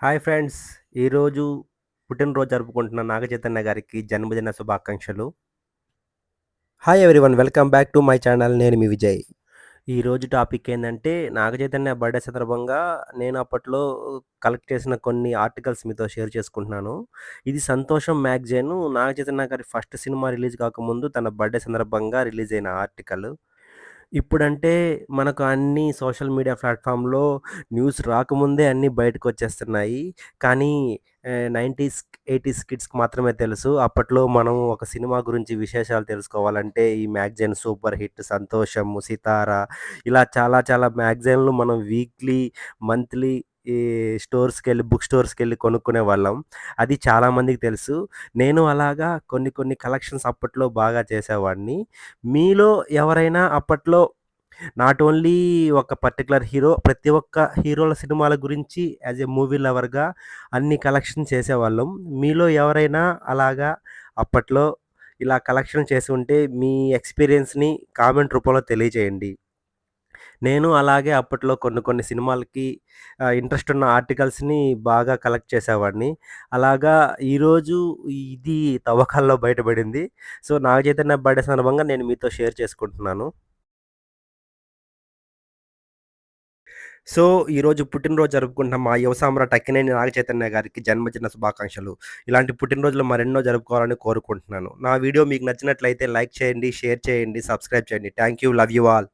Hi friends. ఈరోజు పుట్టినరోజు జరుపుకుంటున్న నాగ చైతన్య గారికి జన్మదిన శుభాకాంక్షలు. Hi everyone. Welcome back to my channel. నేను మీ విజయ్. ఈరోజు టాపిక్ ఏందంటే నాగ చైతన్య బర్త్‌డే సందర్భంగా నేను అప్పట్లో కలెక్ట్ చేసిన కొన్ని ఆర్టికల్స్ మీతో షేర్ చేసుకుంటున్నాను. ఇది 'సంతోషం' మ్యాగజైన్ నాగ చైతన్య గారి ఫస్ట్ సినిమా రిలీజ్ కాకముందు తన బర్త్‌డే సందర్భంగా రిలీజ్ అయిన ఆర్టికల్. ఇప్పుడంటే మనకు అన్నీ సోషల్ మీడియా ప్లాట్‌ఫామ్‌లో న్యూస్ రాకముందే అన్నీ బయటకొచ్చేస్తున్నాయి. కానీ 90స్, 80స్ కిడ్స్‌కి మాత్రమే తెలుసు. అప్పట్లో మనం ఒక సినిమా గురించి విశేషాలు తెలుసుకోవాలంటే ఈ మ్యాగజైన్ సూపర్ హిట్ 'సంతోషం', 'సితార' ఇలా చాలా చాలా మ్యాగజైన్‌లు మనం వీక్లీ, మంత్లీ ఈ బుక్ స్టోర్స్‌కెళ్ళి కొనుక్కునేవాళ్ళం. అది చాలామందికి తెలుసు. నేను అలాగా కొన్ని కొన్ని కలెక్షన్స్ అప్పట్లో బాగా చేసేవాడిని. మీలో ఎవరైనా అప్పట్లో నాట్ ఓన్లీ ఒక పర్టిక్యులర్ హీరో, ప్రతి ఒక్క హీరోల సినిమాల గురించి యాస్ ఎ మూవీ లవర్‌గా అన్ని కలెక్షన్ చేసేవాళ్ళం. మీలో ఎవరైనా అలాగా అప్పట్లో ఇలా కలెక్షన్ చేసి ఉంటే మీ ఎక్స్‌పీరియన్స్‌ని కామెంట్ రూపంలో తెలియజేయండి. నేను అలాగే అప్పట్లో కొన్ని కొన్ని సినిమాలకి ఇంట్రెస్ట్ ఉన్న ఆర్టికల్స్‌ని బాగా కలెక్ట్ చేసేవాడిని. అలాగా ఈరోజు ఇది తవ్వకాల్లో బయటపడింది. సో, నాగ చైతన్య బర్త్‌డే సందర్భంగా నేను మీతో షేర్ చేసుకుంటున్నాను. సో, ఈరోజు పుట్టినరోజు జరుపుకుంటున్న మా యువ సామ్రాట్ అక్కినేని నాగ చైతన్య గారికి జన్మదిన శుభాకాంక్షలు. ఇలాంటి పుట్టినరోజులు మరెన్నో జరుపుకోవాలని కోరుకుంటున్నాను. నా వీడియో మీకు నచ్చినట్లయితే లైక్ చేయండి, షేర్ చేయండి, సబ్స్క్రైబ్ చేయండి. Thank you. Love you all.